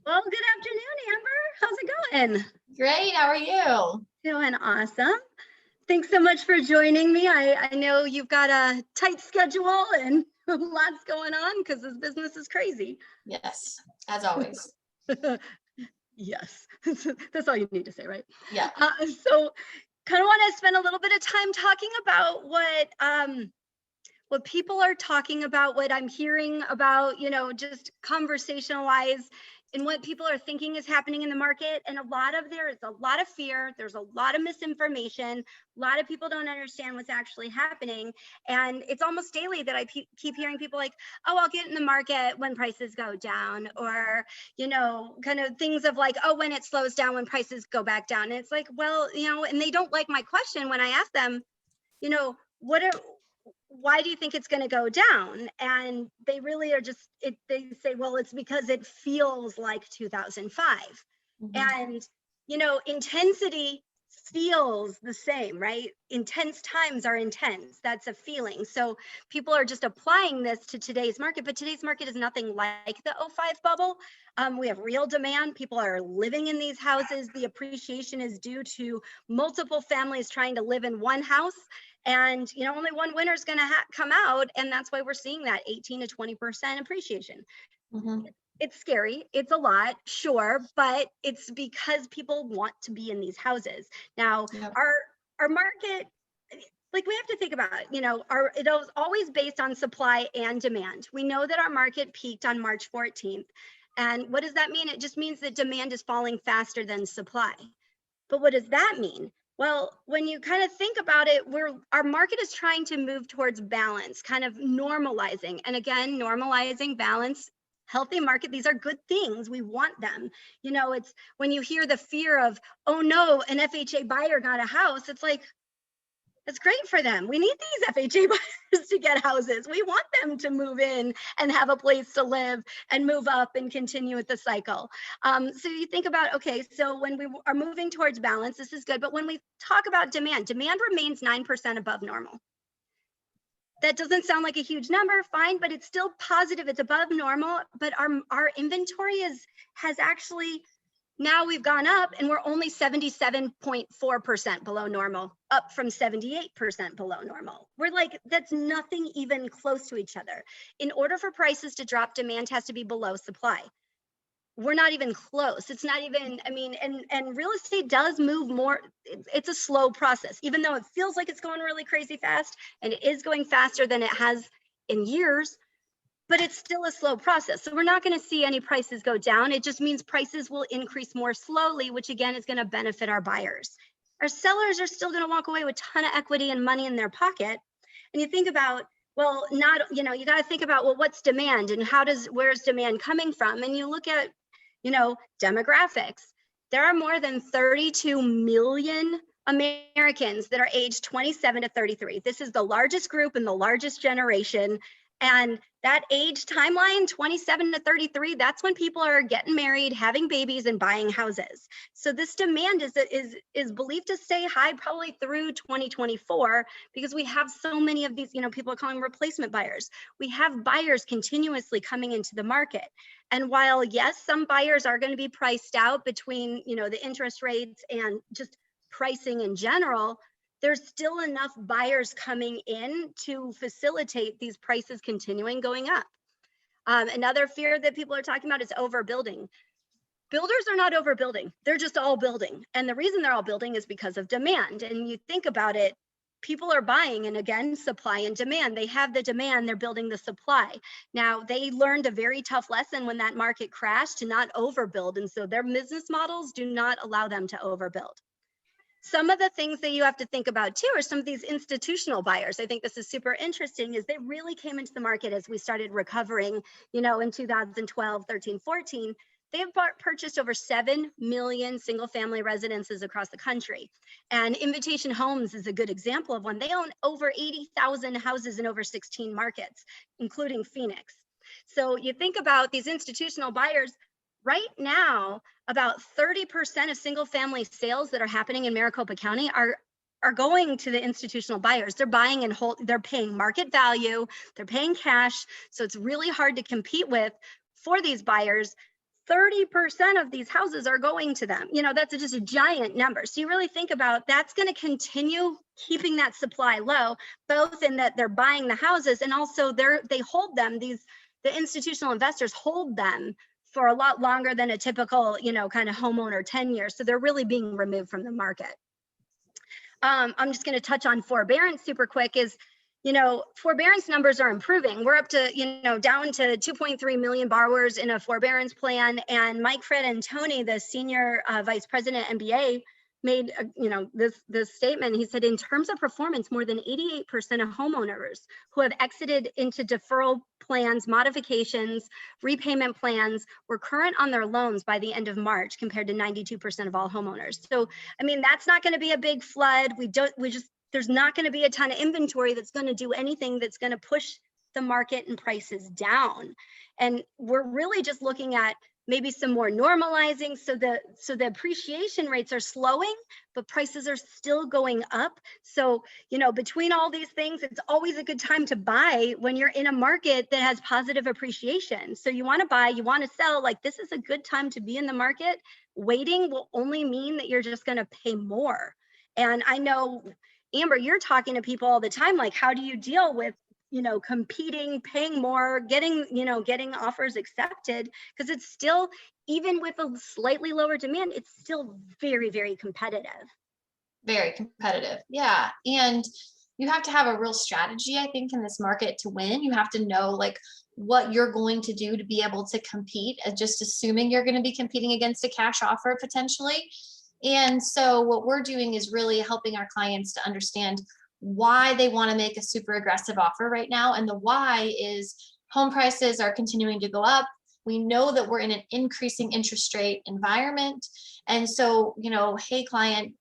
Well, good afternoon, Amber. How's it going? Great. How are you? Doing awesome. Thanks so much for joining me. I know you've got a tight schedule and lots going on because this business is crazy. Yes, as always. Yes, that's all you need to say, right? Yeah. So kind of want to spend a little bit of time talking about what people are talking about, what I'm hearing about, just conversational wise, and what people are thinking is happening in the market. And there is a lot of fear. There's a lot of misinformation. A lot of people don't understand what's actually happening. And it's almost daily that I keep hearing people like, oh, I'll get in the market when prices go down, or, kind of things of like, oh, when it slows down, when prices go back down. And it's like, well, and they don't like my question when I ask them, what are, why do you think it's going to go down? And they really are they say, well, it's because it feels like 2005. And, intensity feels the same, right? Intense times are intense. That's a feeling. So people are just applying this to today's market, but today's market is nothing like the '05 bubble. We have real demand. People are living in these houses. The appreciation is due to multiple families trying to live in one house. And only one winner is going to come out, and that's why we're seeing that 18 to 20% appreciation. It's scary. It's a lot, sure, but it's because people want to be in these houses. Now, Yep. our market, like we have to think about, it was always based on supply and demand. We know that our market peaked on March 14th. And what does that mean? It just means that demand is falling faster than supply. But what does that mean? Well, when you kind of think about it, our market is trying to move towards balance, kind of normalizing. And again, normalizing, balance, healthy market, these are good things. We want them. It's when you hear the fear of, oh no, an FHA buyer got a house, it's like, it's great for them. We need these FHA buyers to get houses. We want them to move in and have a place to live and move up and continue with the cycle. So you think about, okay, so when we are moving towards balance, this is good. But when we talk about demand remains 9% above normal. That doesn't sound like a huge number, fine, but it's still positive. It's above normal, but our inventory has actually, now we've gone up and we're only 77.4% below normal, up from 78% below normal. We're like, that's nothing even close to each other. In order for prices to drop, demand has to be below supply. We're not even close. It's not even, and real estate does move more. It's a slow process, even though it feels like it's going really crazy fast, and it is going faster than it has in years, but it's still a slow process. So we're not going to see any prices go down. It just means prices will increase more slowly, which again is going to benefit our buyers. Our sellers are still going to walk away with a ton of equity and money in their pocket. And you think about, well, you got to think about, well, what's demand and where's demand coming from? And you look at, demographics. There are more than 32 million Americans that are aged 27 to 33. This is the largest group and the largest generation. And that age timeline, 27 to 33, that's when people are getting married, having babies, and buying houses. So this demand is believed to stay high probably through 2024, because we have so many of these, people are calling them replacement buyers. We have buyers continuously coming into the market. And while, yes, some buyers are going to be priced out between, the interest rates and just pricing in general, there's still enough buyers coming in to facilitate these prices continuing going up. Another fear that people are talking about is overbuilding. Builders are not overbuilding. They're just all building. And the reason they're all building is because of demand. And you think about it, people are buying, and again, supply and demand. They have the demand, they're building the supply. Now, they learned a very tough lesson when that market crashed to not overbuild. And so their business models do not allow them to overbuild. Some of the things that you have to think about too are some of these institutional buyers. I think this is super interesting, is they really came into the market as we started recovering, in 2012, 13, 14. They have purchased over 7 million single family residences across the country. And Invitation Homes is a good example of one. They own over 80,000 houses in over 16 markets, including Phoenix. So you think about these institutional buyers. Right now, about 30% of single family sales that are happening in Maricopa County are going to the institutional buyers. They're buying and they're paying market value, they're paying cash. So it's really hard to compete with for these buyers 30% of these houses are going to them. You know, that's just a giant number. So you really think about that's going to continue keeping that supply low, both in that they're buying the houses and also they hold them, the institutional investors hold them for a lot longer than a typical, you know, kind of homeowner tenure. So they're really being removed from the market. I'm just going to touch on forbearance super quick is, you know, forbearance numbers are improving. We're up to, you know, down to 2.3 million borrowers in a forbearance plan. And Mike Fratantoni, the senior vice president MBA, made, you know, this statement. He said, in terms of performance, more than 88% of homeowners who have exited into deferral plans, modifications, repayment plans were current on their loans by the end of March, compared to 92% of all homeowners. So, I mean, that's not going to be a big flood. There's not going to be a ton of inventory that's going to do anything that's going to push the market and prices down. And we're really just looking at maybe some more normalizing. So the appreciation rates are slowing, but prices are still going up. So, you know, between all these things, it's always a good time to buy when you're in a market that has positive appreciation. So you want to buy, you want to sell, like this is a good time to be in the market. Waiting will only mean that you're just going to pay more. And I know, Amber, you're talking to people all the time, like, how do you deal with, you know, competing, paying more, getting offers accepted? Because it's still, even with a slightly lower demand, it's still very, very competitive. Very competitive. Yeah. And you have to have a real strategy, I think, in this market to win. You have to know like what you're going to do to be able to compete, just assuming you're going to be competing against a cash offer potentially. And so what we're doing is really helping our clients to understand why they want to make a super aggressive offer right now. And the why is home prices are continuing to go up. We know that we're in an increasing interest rate environment. And so, you know, hey, client,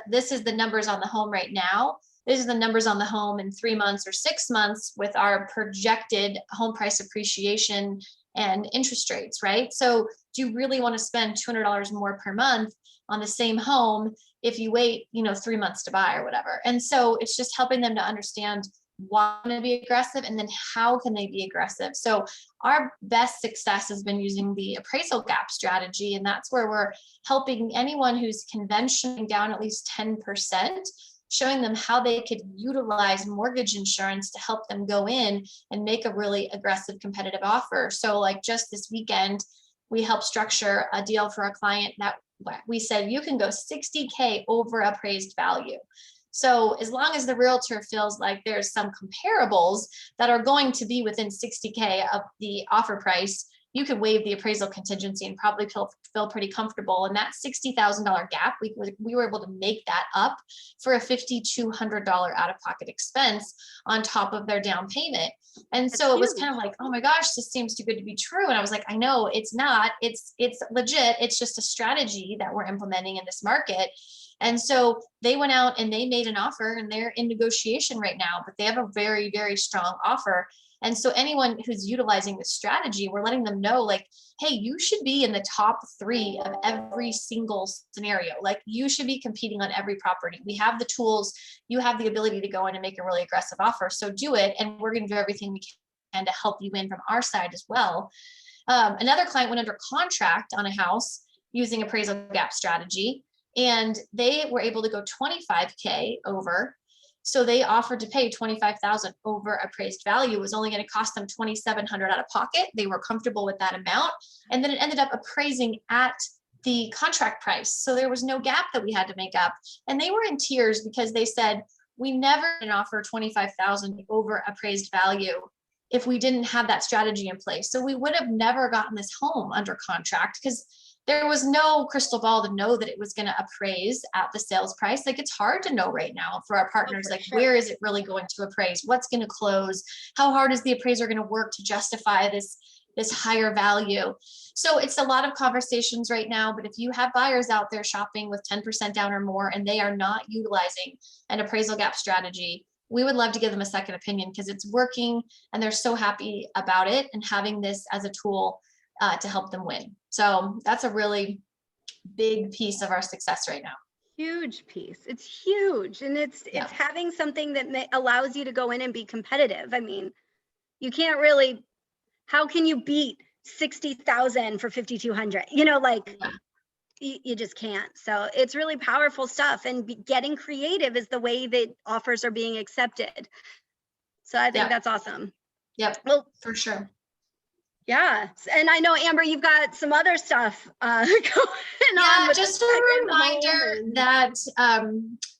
this is the numbers on the home right now. This is the numbers on the home in 3 months or 6 months with our projected home price appreciation and interest rates, right? So do you really want to spend $200 more per month on the same home if you wait, you know, 3 months to buy or whatever? And so it's just helping them to understand why to be aggressive and then how can they be aggressive. So our best success has been using the appraisal gap strategy. And that's where we're helping anyone who's conventionally down at least 10%, showing them how they could utilize mortgage insurance to help them go in and make a really aggressive competitive offer. So like just this weekend, we helped structure a deal for a client that we said, you can go 60K over appraised value. So as long as the realtor feels like there's some comparables that are going to be within 60K of the offer price, you could waive the appraisal contingency and probably feel pretty comfortable. And that $60,000 gap, we were able to make that up for a $5,200 out-of-pocket expense on top of their down payment. And so it was kind of like, oh my gosh, this seems too good to be true. And I was like, I know it's not, it's legit. It's just a strategy that we're implementing in this market. And so they went out and they made an offer and they're in negotiation right now, but they have a very, very strong offer. And so anyone who's utilizing this strategy, we're letting them know like, hey, you should be in the top 3 of every single scenario. Like you should be competing on every property. We have the tools, you have the ability to go in and make a really aggressive offer. So do it. And we're going to do everything we can to help you win from our side as well. Another client went under contract on a house using appraisal gap strategy, and they were able to go 25K over. So they offered to pay $25,000 over appraised value. It was only going to cost them $2,700 out of pocket. They were comfortable with that amount. And then it ended up appraising at the contract price. So there was no gap that we had to make up. And they were in tears because they said, we never can offer $25,000 over appraised value if we didn't have that strategy in place. So we would have never gotten this home under contract because there was no crystal ball to know that it was going to appraise at the sales price. Like it's hard to know right now for our partners, like where is it really going to appraise? What's going to close? How hard is the appraiser going to work to justify this higher value? So it's a lot of conversations right now, but if you have buyers out there shopping with 10% down or more, and they are not utilizing an appraisal gap strategy, we would love to give them a second opinion because it's working and they're so happy about it and having this as a tool to help them win. So that's a really big piece of our success right now. Huge piece. It's huge. And it's having something that allows you to go in and be competitive. I mean, you can't really, how can you beat 60,000 for 5,200, you know, like Yeah. you just can't. So it's really powerful stuff, and getting creative is the way that offers are being accepted. So I think Yep. that's awesome. Yep, Well, for sure. yeah. And I know, Amber, you've got some other stuff going on Yeah, with just the a second reminder home and- that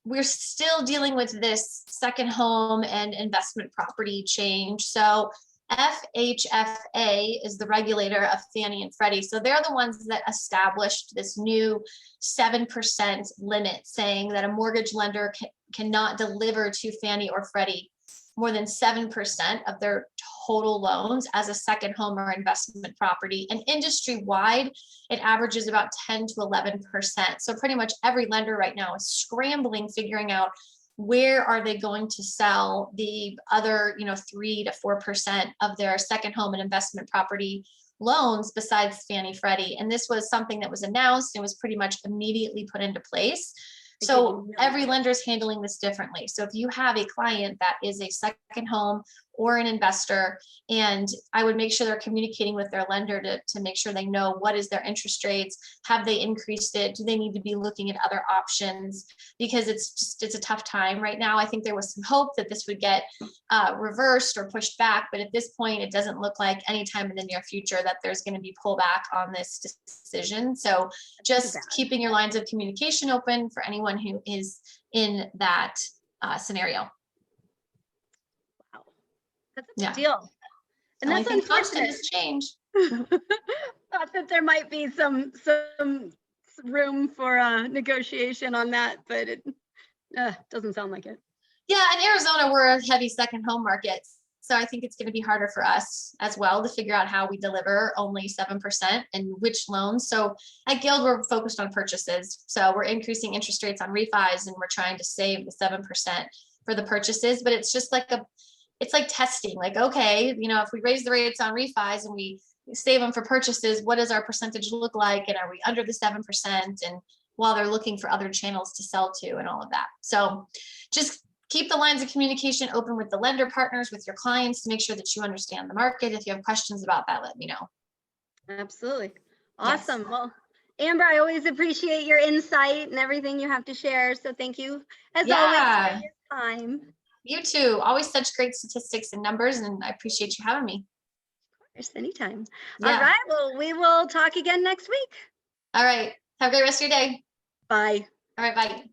we're still dealing with this second home and investment property change. So FHFA is the regulator of Fannie and Freddie. So they're the ones that established this new 7% limit, saying that a mortgage lender cannot deliver to Fannie or Freddie more than 7% of their total loans as a second home or investment property. And industry-wide, it averages about 10 to 11%. So pretty much every lender right now is scrambling, figuring out where are they going to sell the other, 3 to 4% of their second home and investment property loans besides Fannie Freddie. And this was something that was announced and was pretty much immediately put into place. So every lender is handling this differently. So if you have a client that is a second home or an investor, and I would make sure they're communicating with their lender to make sure they know what is their interest rates, have they increased it, do they need to be looking at other options, because it's a tough time right now. I think there was some hope that this would get reversed or pushed back, but at this point, it doesn't look like anytime in the near future that there's going to be pullback on this decision. So just keeping your lines of communication open for anyone who is in that scenario. Wow. That's a big deal. And that's unfortunate. Is change. Thought that there might be some room for negotiation on that, but it doesn't sound like it. Yeah, in Arizona, we're a heavy second home market. So I think it's going to be harder for us as well to figure out how we deliver only 7% and which loans. So at Guild, we're focused on purchases. So we're increasing interest rates on refis, and we're trying to save the 7% for the purchases. But it's just like it's like testing. Like, okay, if we raise the rates on refis and we save them for purchases, what does our percentage look like? And are we under the 7%? And while they're looking for other channels to sell to and all of that. So just keep the lines of communication open with the lender partners, with your clients, to make sure that you understand the market. If you have questions about that, let me know. Absolutely. Awesome. Yes. Well, Amber, I always appreciate your insight and everything you have to share. So thank you, as always, for your time. You too. Always such great statistics and numbers, and I appreciate you having me. Of course, anytime. Yeah. All right. Well, we will talk again next week. All right. Have a great rest of your day. Bye. All right. Bye.